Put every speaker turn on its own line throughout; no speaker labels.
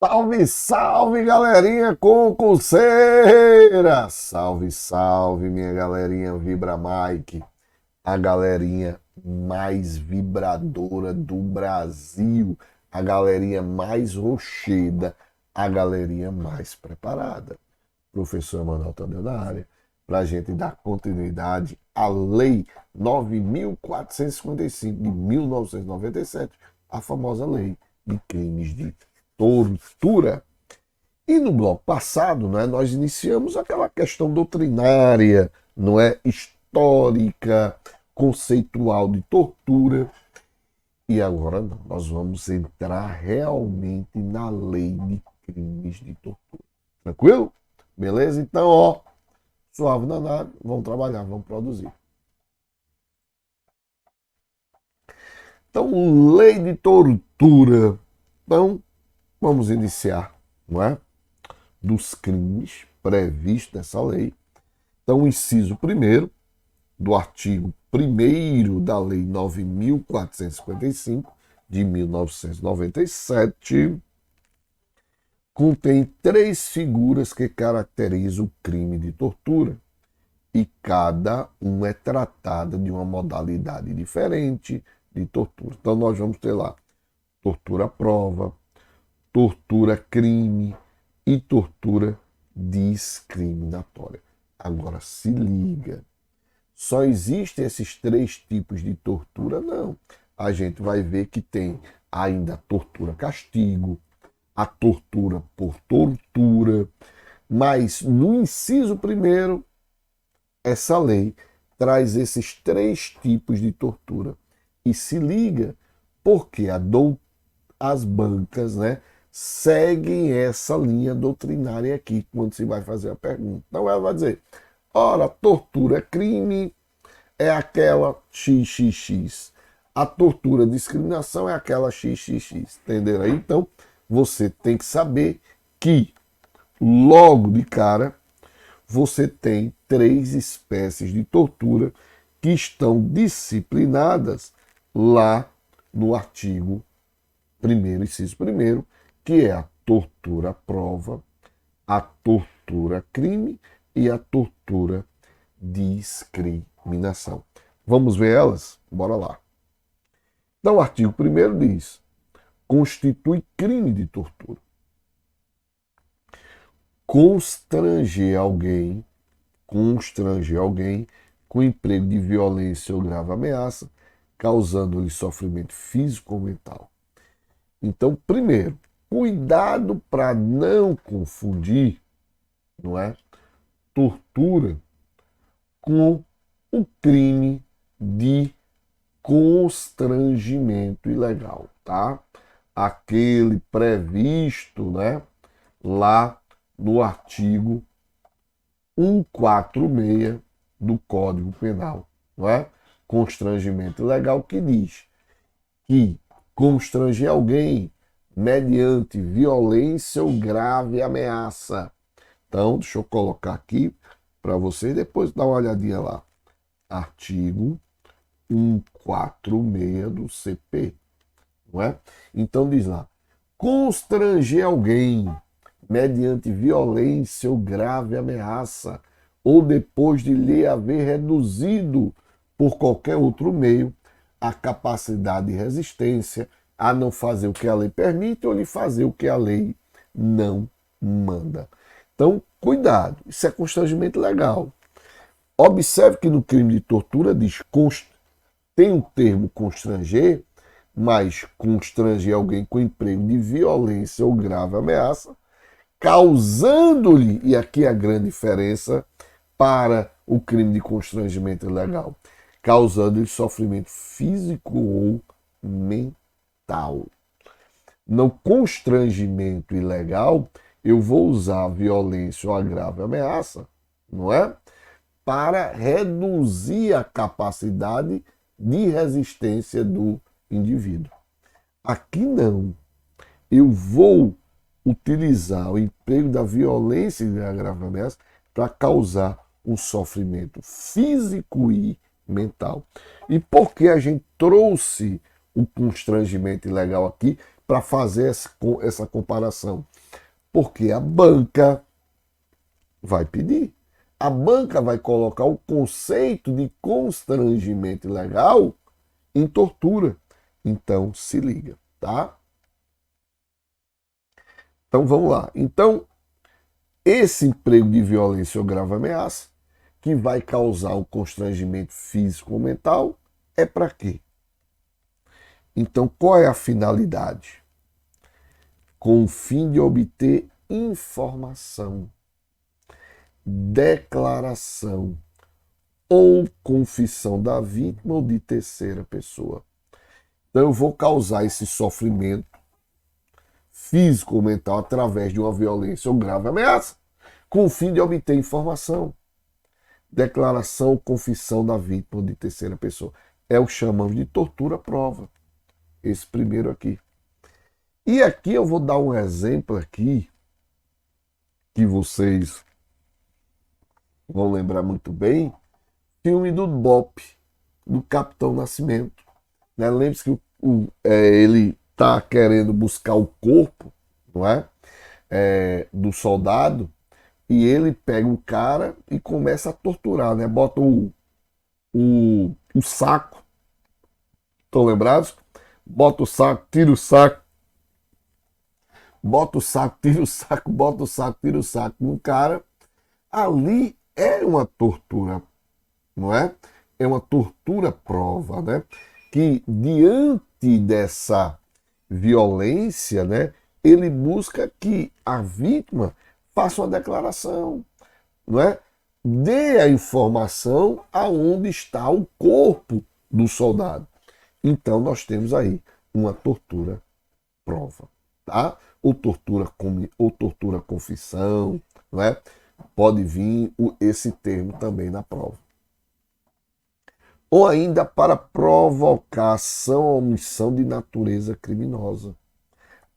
Salve, salve, galerinha concurseira! Salve, salve, minha galerinha Vibra Mike, a galerinha mais vibradora do Brasil, a galerinha mais rocheda, a galerinha mais preparada. Professor Emanuel Tadeu na área, para a gente dar continuidade à Lei 9.455 de 1997, a famosa Lei de Crimes de Tortura. E no bloco passado, né, nós iniciamos aquela questão doutrinária, não é, histórica, conceitual de tortura. E agora não, nós vamos entrar realmente na lei de crimes de tortura. Tranquilo? Beleza? Então, ó, suave na nave, vamos trabalhar, vamos produzir. Então, lei de tortura. Então, vamos iniciar, não é? Dos crimes previstos nessa lei. Então, o inciso 1º do artigo 1º da Lei 9.455 de 1997 contém 3 figuras que caracterizam o crime de tortura e cada um é tratada de uma modalidade diferente de tortura. Então, nós vamos ter lá tortura à prova, tortura crime e tortura discriminatória. Agora se liga, só existem esses 3 tipos de tortura? Não. A gente vai ver que tem ainda a tortura castigo, a tortura por tortura, mas no inciso 1º, essa lei traz esses 3 tipos de tortura. E se liga, porque as bancas, né, seguem essa linha doutrinária aqui, quando se vai fazer a pergunta. Então ela vai dizer, ora, tortura é crime, é aquela XXX. A tortura discriminação é aquela XXX. Entenderam aí? Então, você tem que saber que, logo de cara, você tem 3 espécies de tortura que estão disciplinadas lá no artigo 1º, inciso 1º, que é a tortura à prova, a tortura crime e a tortura discriminação. Vamos ver elas? Bora lá. Então, o artigo 1º diz: constitui crime de tortura constranger alguém com emprego de violência ou grave ameaça, causando-lhe sofrimento físico ou mental. Então, primeiro, cuidado para não confundir, não é, tortura com o crime de constrangimento ilegal, tá? Aquele previsto, né, lá no artigo 146 do Código Penal, não é? Constrangimento ilegal, que diz que constranger alguém mediante violência ou grave ameaça. Então, deixa eu colocar aqui para você depois dar uma olhadinha lá. Artigo 146 do CP, não é? Então diz lá: constranger alguém mediante violência ou grave ameaça, ou depois de lhe haver reduzido por qualquer outro meio a capacidade de resistência, a não fazer o que a lei permite ou lhe fazer o que a lei não manda. Então, cuidado, isso é constrangimento legal. Observe que no crime de tortura diz, tem o termo constranger, mas constranger alguém com emprego de violência ou grave ameaça, causando-lhe, e aqui a grande diferença para o crime de constrangimento ilegal, causando-lhe sofrimento físico ou mental. No constrangimento ilegal, eu vou usar a violência ou a grave ameaça, não é? Para reduzir a capacidade de resistência do indivíduo. Aqui não. Eu vou utilizar o emprego da violência e da grave ameaça para causar um sofrimento físico e mental. E por que a gente trouxe o constrangimento ilegal aqui para fazer essa comparação? Porque a banca vai pedir. A banca vai colocar o conceito de constrangimento ilegal em tortura. Então, se liga, tá? Então, vamos lá. Então, esse emprego de violência ou grave ameaça, que vai causar um constrangimento físico ou mental, é para quê? Então, qual é a finalidade? Com o fim de obter informação, declaração ou confissão da vítima ou de terceira pessoa. Então, eu vou causar esse sofrimento físico ou mental através de uma violência ou grave ameaça, com o fim de obter informação, declaração ou confissão da vítima ou de terceira pessoa. É o que chamamos de tortura-prova. Esse primeiro aqui. E aqui eu vou dar um exemplo aqui que vocês vão lembrar muito bem. Filme do Bop, do Capitão Nascimento. Né? Lembre-se que ele está querendo buscar o corpo, não é? Do soldado, e ele pega o cara e começa a torturar, né? Bota o saco. Estão lembrados? Bota o saco, tira o saco. Bota o saco, tira o saco, bota o saco, tira o saco no cara. Ali é uma tortura, não é? É uma tortura prova, né? Que diante dessa violência, né? Ele busca que a vítima faça uma declaração, não é? Dê a informação aonde está o corpo do soldado. Então nós temos aí uma tortura prova, tá? Ou tortura confissão, não é? Pode vir esse termo também na prova. Ou ainda para provocação ou omissão de natureza criminosa.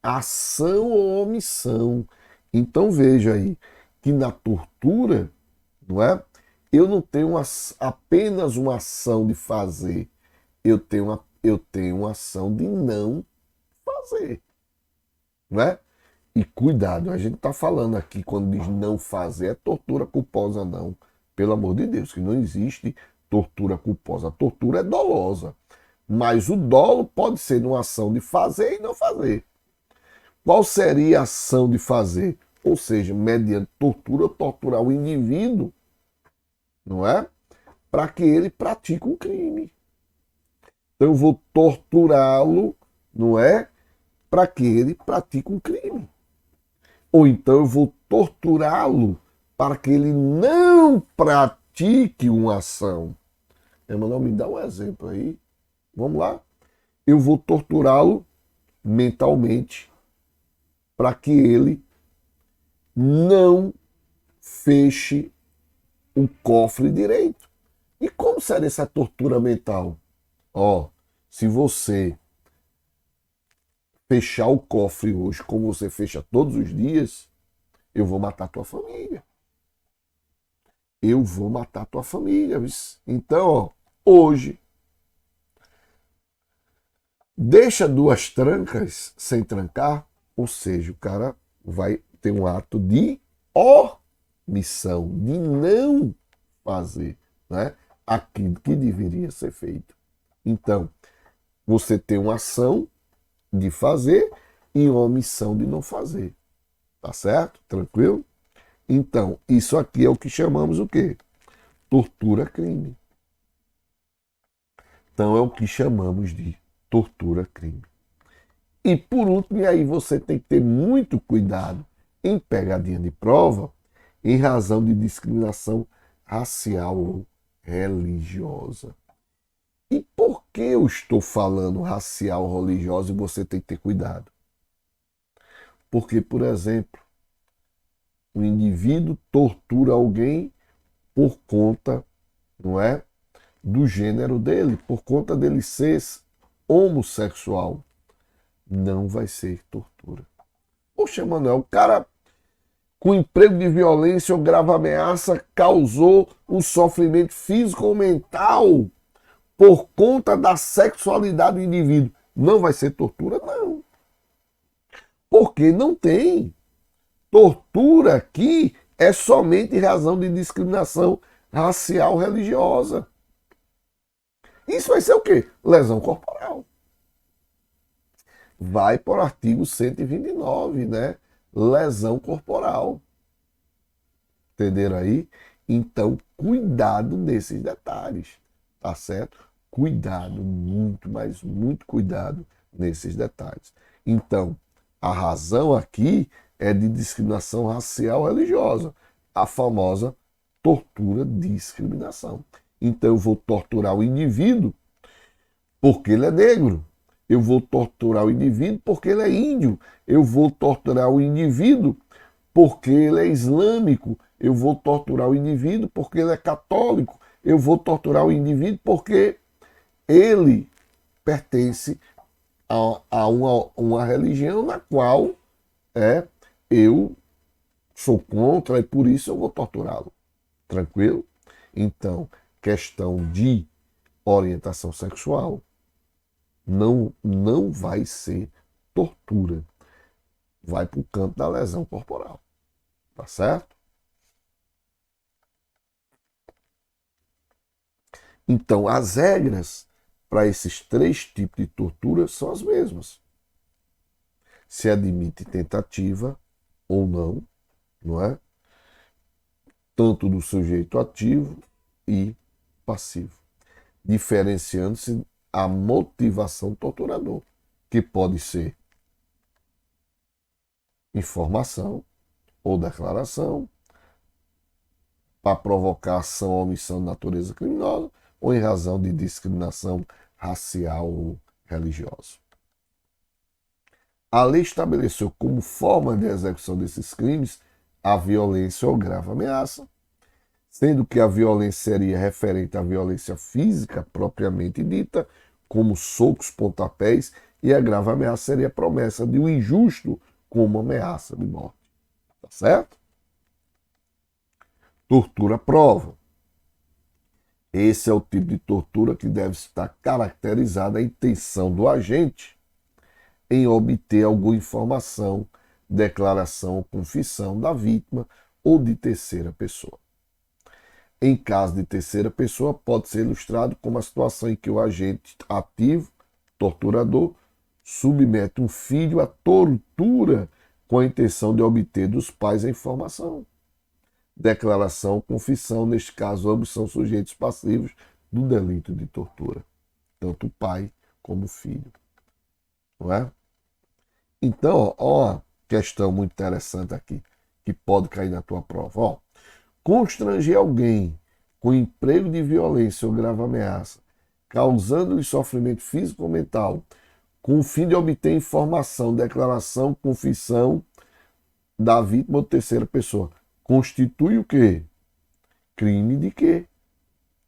Ação ou omissão. Então veja aí que na tortura, não é? Eu não tenho apenas uma ação de fazer, eu tenho uma ação de não fazer, não é? E cuidado, a gente está falando aqui, quando diz não fazer, é tortura culposa não. Pelo amor de Deus, que não existe tortura culposa. A tortura é dolosa. Mas o dolo pode ser numa ação de fazer e não fazer. Qual seria a ação de fazer? Ou seja, mediante tortura, torturar o indivíduo, não é? Para que ele pratique um crime. Então eu vou torturá-lo, não é? Para que ele pratique um crime. Ou então eu vou torturá-lo para que ele não pratique uma ação. Emanuel, me dá um exemplo aí. Vamos lá. Eu vou torturá-lo mentalmente para que ele não feche o cofre direito. E como seria essa tortura mental? Se você fechar o cofre hoje como você fecha todos os dias, eu vou matar tua família. Eu vou matar tua família. Então, hoje, deixa 2 trancas sem trancar, ou seja, o cara vai ter um ato de omissão, de não fazer, né, aquilo que deveria ser feito. Então, você tem uma ação de fazer e uma omissão de não fazer. Tá certo? Tranquilo? Então, isso aqui é o que chamamos o quê? Tortura-crime. Então, é o que chamamos de tortura-crime. E por último, e aí você tem que ter muito cuidado em pegadinha de prova, em razão de discriminação racial ou religiosa. E por que eu estou falando racial ou religiosa e você tem que ter cuidado? Porque, por exemplo, o indivíduo tortura alguém por conta, não é, do gênero dele, por conta dele ser homossexual. Não vai ser tortura. Poxa, Manuel, o cara com emprego de violência ou grave ameaça causou um sofrimento físico ou mental por conta da sexualidade do indivíduo. Não vai ser tortura? Não. Porque não tem. Tortura aqui é somente em razão de discriminação racial religiosa. Isso vai ser o quê? Lesão corporal. Vai para o artigo 129, né? Lesão corporal. Entenderam aí? Então, cuidado nesses detalhes, tá certo? Cuidado, muito, mas muito cuidado nesses detalhes. Então, a razão aqui é de discriminação racial religiosa, a famosa tortura discriminação. Então, eu vou torturar o indivíduo porque ele é negro. Eu vou torturar o indivíduo porque ele é índio. Eu vou torturar o indivíduo porque ele é islâmico. Eu vou torturar o indivíduo porque ele é católico. Eu vou torturar o indivíduo porque ele pertence a uma religião na qual eu sou contra e por isso eu vou torturá-lo. Tranquilo? Então, questão de orientação sexual não vai ser tortura. Vai para o campo da lesão corporal. Tá certo? Então, as regras para esses três tipos de tortura são as mesmas. Se admite tentativa ou não, não é? Tanto do sujeito ativo e passivo, diferenciando-se a motivação do torturador, que pode ser informação ou declaração para provocar ação ou omissão de natureza criminosa ou em razão de discriminação racial ou religiosa. A lei estabeleceu como forma de execução desses crimes a violência ou grave ameaça, sendo que a violência seria referente à violência física propriamente dita, como socos, pontapés, e a grave ameaça seria a promessa de um injusto como ameaça de morte. Tá certo? Tortura prova. Esse é o tipo de tortura que deve estar caracterizada a intenção do agente em obter alguma informação, declaração ou confissão da vítima ou de terceira pessoa. Em caso de terceira pessoa, pode ser ilustrado como a situação em que o agente ativo, torturador, submete um filho à tortura com a intenção de obter dos pais a informação. Declaração ou confissão, neste caso, ambos são sujeitos passivos do delito de tortura, tanto o pai como o filho. Não é? Então, ó, uma questão muito interessante aqui, que pode cair na tua prova. Ó, constranger alguém com emprego de violência ou grave ameaça, causando-lhe sofrimento físico ou mental, com o fim de obter informação, declaração, confissão da vítima ou terceira pessoa, constitui o quê? Crime de quê?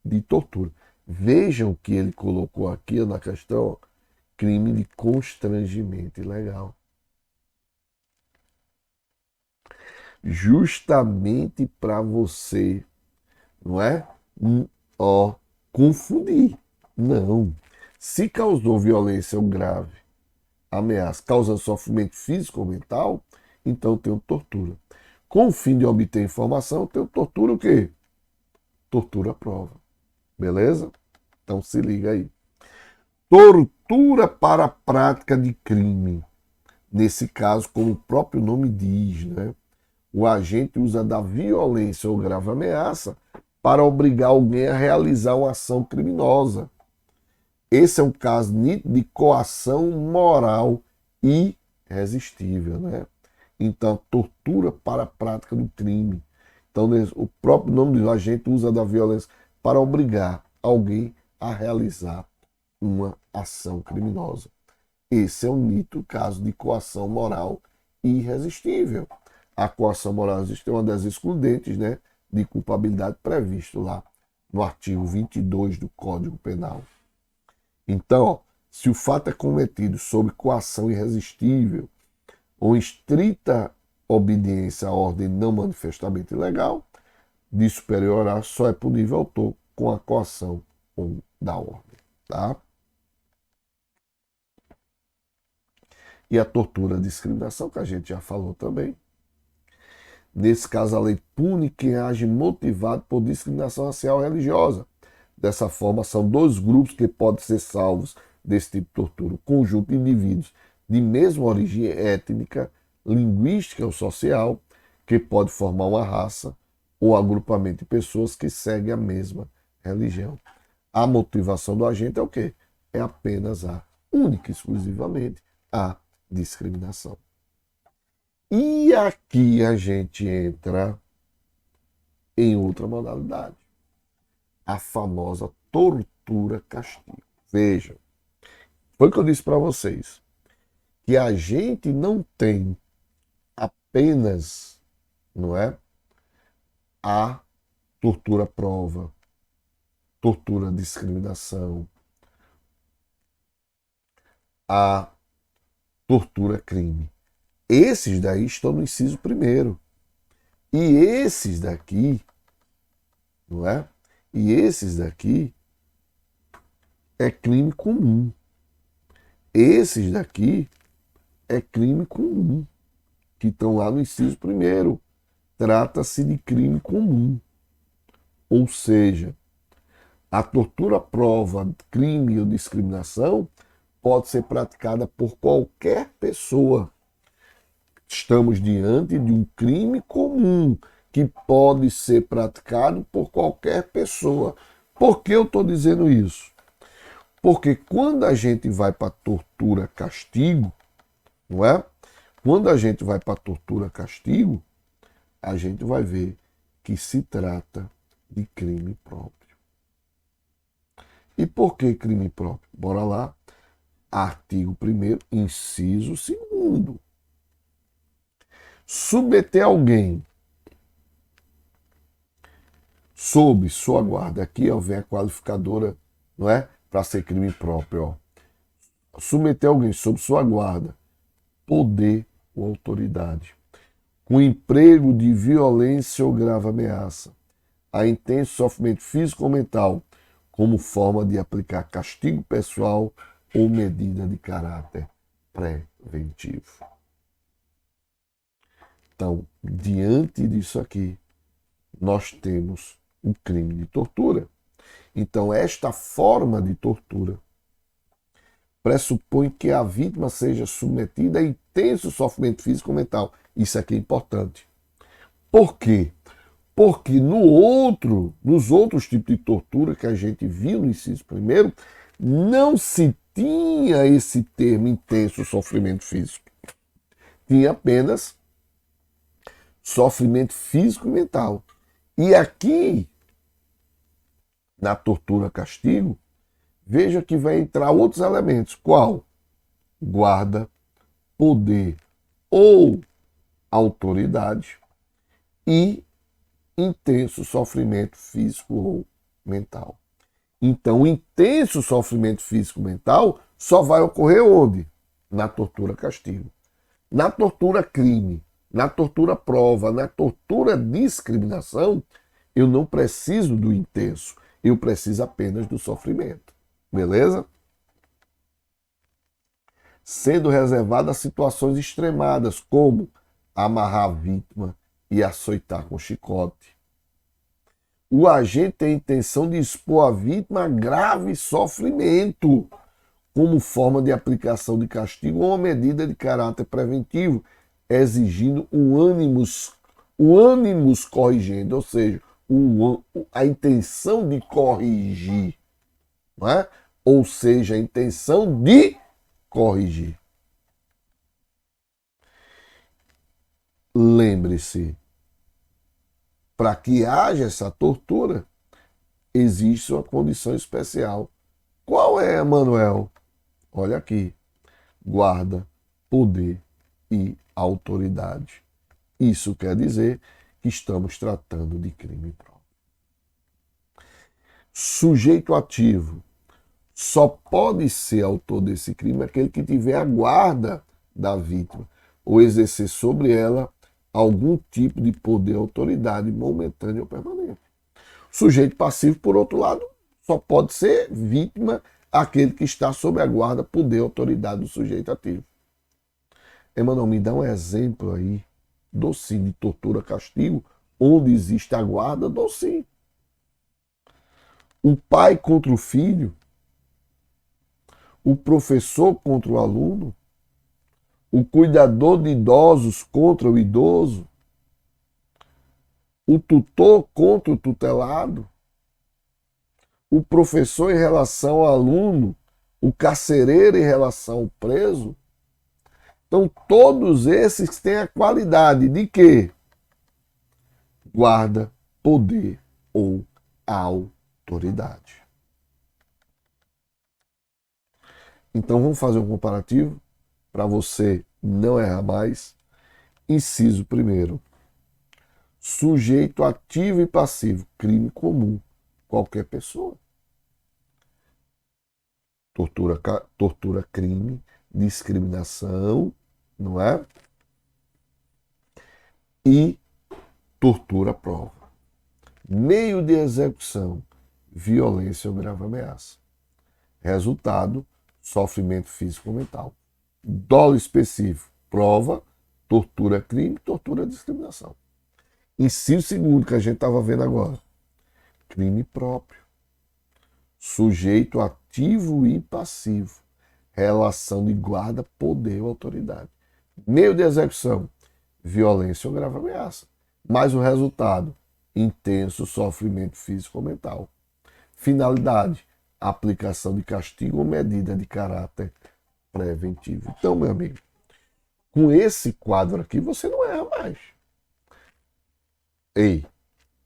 De tortura. Vejam que ele colocou aqui na questão, crime de constrangimento ilegal. Justamente para você, não é? Confundir. Não. Se causou violência ou grave ameaça, causando sofrimento físico ou mental, então eu tenho tortura. Com o fim de obter informação, eu tenho tortura o quê? Tortura à prova. Beleza? Então se liga aí. Tortura para a prática de crime. Nesse caso, como o próprio nome diz, né? O agente usa da violência ou grave ameaça para obrigar alguém a realizar uma ação criminosa. Esse é um caso de coação moral irresistível, né? Então, tortura para a prática do crime. Então, o próprio nome do agente usa da violência para obrigar alguém a realizar uma ação criminosa. Esse é um nítido caso de coação moral irresistível. A coação moral existe uma das excludentes, né, de culpabilidade previsto lá no artigo 22 do Código Penal. Então, ó, se o fato é cometido sob coação irresistível ou estrita obediência à ordem não manifestamente ilegal, de superior a só é punível autor com a coação ou da ordem. Tá? E a tortura, a discriminação, que a gente já falou também. Nesse caso, a lei pune quem age motivado por discriminação racial ou religiosa. Dessa forma, são dois grupos que podem ser salvos desse tipo de tortura. O conjunto de indivíduos de mesma origem étnica, linguística ou social, que pode formar uma raça ou agrupamento de pessoas que seguem a mesma religião. A motivação do agente é o quê? É apenas única e exclusivamente, a discriminação. E aqui a gente entra em outra modalidade, a famosa tortura-castigo. Vejam, foi o que eu disse para vocês, que a gente não tem apenas, não é, a tortura-prova, tortura-discriminação, a tortura-crime. Esses daí estão no inciso primeiro. E esses daqui, não é? E esses daqui é crime comum. Esses daqui é crime comum, que estão lá no inciso primeiro. Trata-se de crime comum. Ou seja, a tortura prova crime ou discriminação pode ser praticada por qualquer pessoa. Estamos diante de um crime comum que pode ser praticado por qualquer pessoa. Por que eu estou dizendo isso? Porque quando a gente vai para tortura-castigo, não é? Quando a gente vai para tortura-castigo, a gente vai ver que se trata de crime próprio. E por que crime próprio? Bora lá. Artigo 1º, inciso 2º. Submeter alguém sob sua guarda. Aqui ó, vem a qualificadora, não é? Para ser crime próprio. Ó. Submeter alguém sob sua guarda, poder ou autoridade, com emprego de violência ou grave ameaça, a intenso sofrimento físico ou mental, como forma de aplicar castigo pessoal ou medida de caráter preventivo. Então, diante disso aqui, nós temos um crime de tortura. Então, esta forma de tortura pressupõe que a vítima seja submetida a intenso sofrimento físico ou mental. Isso aqui é importante. Por quê? Porque nos outros tipos de tortura que a gente viu no inciso primeiro, não se tinha esse termo intenso sofrimento físico. Tinha apenas sofrimento físico e mental. E aqui, na tortura-castigo, veja que vai entrar outros elementos. Qual? Guarda, poder ou autoridade e intenso sofrimento físico ou mental. Então, o intenso sofrimento físico e mental só vai ocorrer onde? Na tortura-castigo. Na tortura-crime, na tortura-prova, na tortura-discriminação, eu não preciso do intenso, eu preciso apenas do sofrimento. Beleza? Sendo reservado a situações extremadas, como amarrar a vítima e açoitar com chicote. O agente tem a intenção de expor a vítima a grave sofrimento, como forma de aplicação de castigo ou uma medida de caráter preventivo, exigindo o ânimos corrigendo, ou seja, a intenção de corrigir, não é? Ou seja, a intenção de corrigir. Lembre-se, para que haja essa tortura, existe uma condição especial. Qual é, Manuel? Olha aqui, guarda, poder e autoridade. Isso quer dizer que estamos tratando de crime próprio. Sujeito ativo só pode ser autor desse crime aquele que tiver a guarda da vítima ou exercer sobre ela algum tipo de poder ou autoridade momentânea ou permanente. Sujeito passivo, por outro lado, só pode ser vítima aquele que está sob a guarda, poder, autoridade do sujeito ativo. Emanuel, me dá um exemplo aí, dou sim, de tortura, castigo, onde existe a guarda, dou sim. O pai contra o filho, o professor contra o aluno, o cuidador de idosos contra o idoso, o tutor contra o tutelado, o professor em relação ao aluno, o carcereiro em relação ao preso. Então, todos esses têm a qualidade de quê? Guarda, poder ou autoridade. Então, vamos fazer um comparativo para você não errar mais. Inciso primeiro. Sujeito ativo e passivo, crime comum, qualquer pessoa. Tortura, crime, discriminação, não é? E tortura, prova. Meio de execução, violência ou grave ameaça. Resultado, sofrimento físico ou mental. Dolo específico, prova, tortura, crime, tortura, discriminação. Inciso segundo que a gente estava vendo agora, crime próprio. Sujeito ativo e passivo. Relação de guarda, poder ou autoridade. Meio de execução, violência ou grave ameaça. Mas o resultado, intenso sofrimento físico ou mental. Finalidade, aplicação de castigo ou medida de caráter preventivo. Então, meu amigo, com esse quadro aqui você não erra mais. Ei,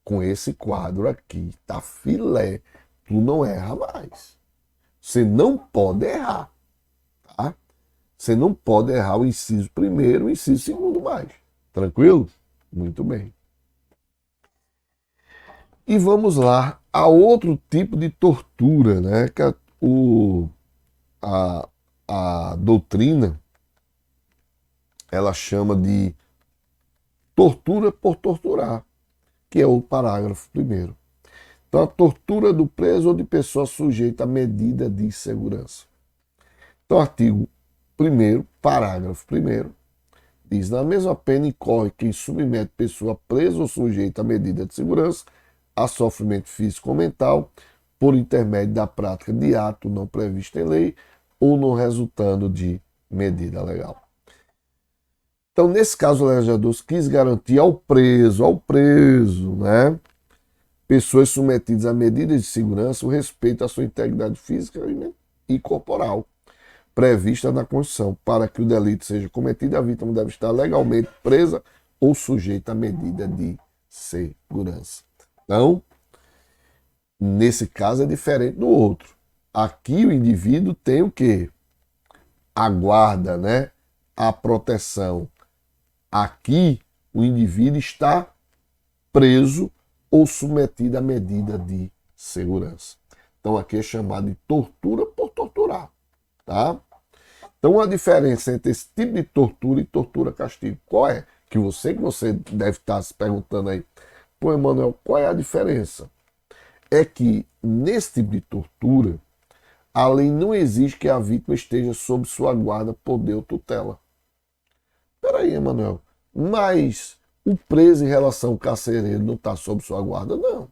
com esse quadro aqui, tá filé, tu não erra mais. Você não pode errar, tá? Você não pode errar o inciso primeiro, o inciso segundo mais. Tranquilo? Muito bem. E vamos lá a outro tipo de tortura, né? Que a, a doutrina ela chama de tortura por torturar, que é o parágrafo primeiro. Então, a tortura do preso ou de pessoa sujeita a medida de segurança. Então, artigo 1º, parágrafo 1º, diz: na mesma pena incorre quem submete pessoa presa ou sujeita a medida de segurança a sofrimento físico ou mental por intermédio da prática de ato não previsto em lei ou não resultando de medida legal. Então, nesse caso, o legislador quis garantir ao preso, né, pessoas submetidas a medidas de segurança, o respeito à sua integridade física e corporal, prevista na Constituição. Para que o delito seja cometido, a vítima deve estar legalmente presa ou sujeita a medida de segurança. Então, nesse caso é diferente do outro. Aqui o indivíduo tem o quê? A guarda, né? A proteção. Aqui o indivíduo está preso ou submetido à medida de segurança. Então aqui é chamado de tortura por torturar, tá? Então a diferença entre esse tipo de tortura e tortura castigo, qual é? Que você deve estar se perguntando aí, pô, Emanuel, qual é a diferença? É que nesse tipo de tortura, a lei não exige que a vítima esteja sob sua guarda, poder ou tutela. Peraí, Emanuel, mas o preso em relação ao carcereiro não está sob sua guarda? Não.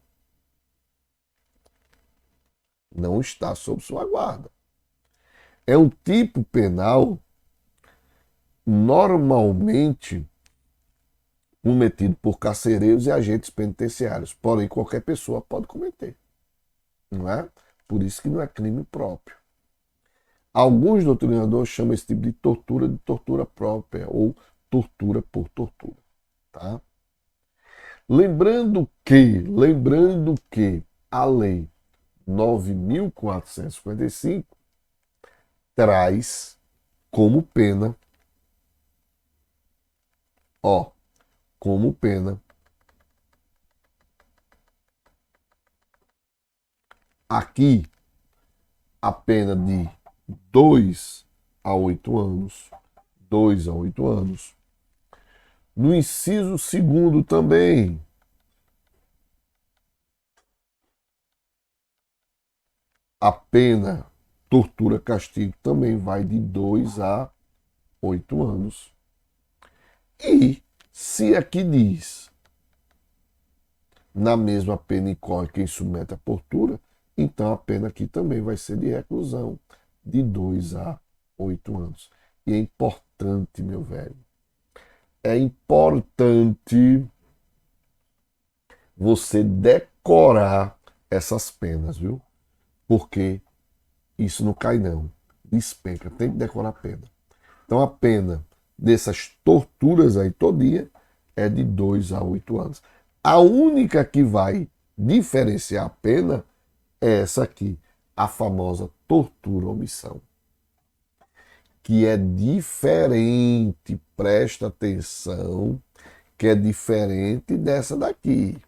Não está sob sua guarda. É um tipo penal normalmente cometido por carcereiros e agentes penitenciários. Porém, qualquer pessoa pode cometer. Não é? Por isso que não é crime próprio. Alguns doutrinadores chamam esse tipo de tortura própria ou tortura por tortura. Tá? Lembrando que a lei 9.455 traz como pena, como pena, aqui a pena de 2 a 8 anos, 2 a 8 anos. No inciso segundo também, a pena tortura castigo também vai de 2 a 8 anos. E se aqui diz na mesma pena incorre quem submete à tortura, então a pena aqui também vai ser de reclusão de 2 a 8 anos. E é importante, meu velho, é importante você decorar essas penas, viu? Porque isso não cai não, despenca, tem que decorar a pena. Então a pena dessas torturas aí todinha é de 2 a 8 anos. A única que vai diferenciar a pena é essa aqui, a famosa tortura-omissão, que é diferente, presta atenção, que é diferente dessa daqui,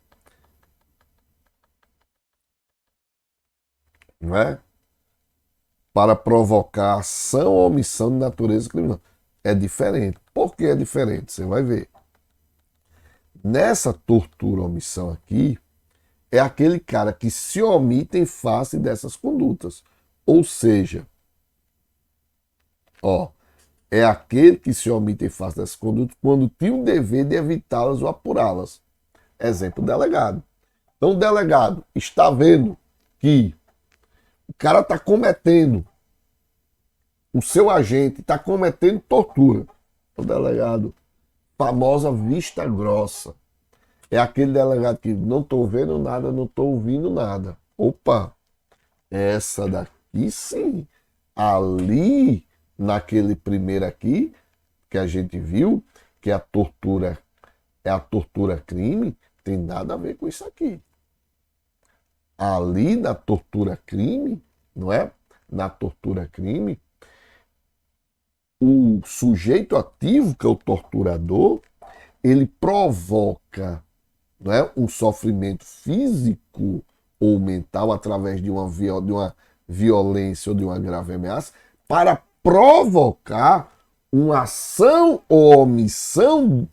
não é? Para provocar ação ou omissão de natureza criminal. É diferente. Por que é diferente? Você vai ver. Nessa tortura-omissão aqui, é aquele cara que se omite em face dessas condutas. Ou seja, ó, é aquele que se omite em face dessas condutas quando tinha o dever de evitá-las ou apurá-las. Exemplo, o delegado. Então, o delegado está vendo que o cara está cometendo, o seu agente está cometendo tortura. O delegado, famosa vista grossa. É aquele delegado que não estou vendo nada, não estou ouvindo nada. Opa, essa daqui sim. Ali, naquele primeiro aqui, que a gente viu, que é a tortura crime, tem nada a ver com isso aqui. Ali na tortura crime, não é? Na tortura crime, o sujeito ativo, que é o torturador, ele provoca, não é, um sofrimento físico ou mental através de uma violência ou de uma grave ameaça para provocar uma ação ou omissão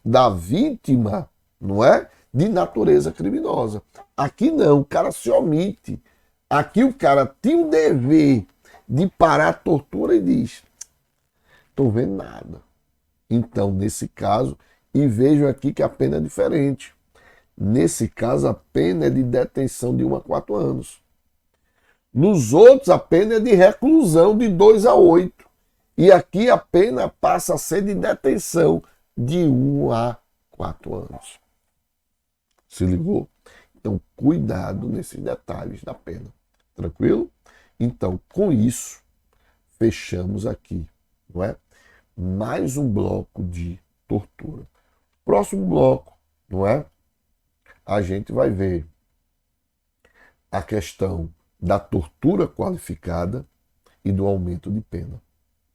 da vítima, não é? De natureza criminosa. Aqui não, o cara se omite. Aqui o cara tem o dever de parar a tortura e diz: estou vendo nada. Então, nesse caso, e vejo aqui que a pena é diferente. Nesse caso, a pena é de detenção de 1 a 4 anos. Nos outros, a pena é de reclusão de 2 a 8. E aqui a pena passa a ser de detenção de 1 a 4 anos. Se ligou? Então, cuidado nesses detalhes da pena. Tranquilo? Então, com isso, fechamos aqui, não é? Mais um bloco de tortura. Próximo bloco, não é? A gente vai ver a questão da tortura qualificada e do aumento de pena,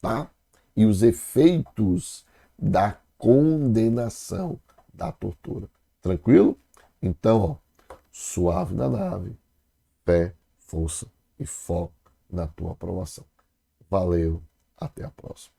tá? E os efeitos da condenação da tortura. Tranquilo? Então, ó, suave na nave, fé, força e foco na tua aprovação. Valeu, até a próxima.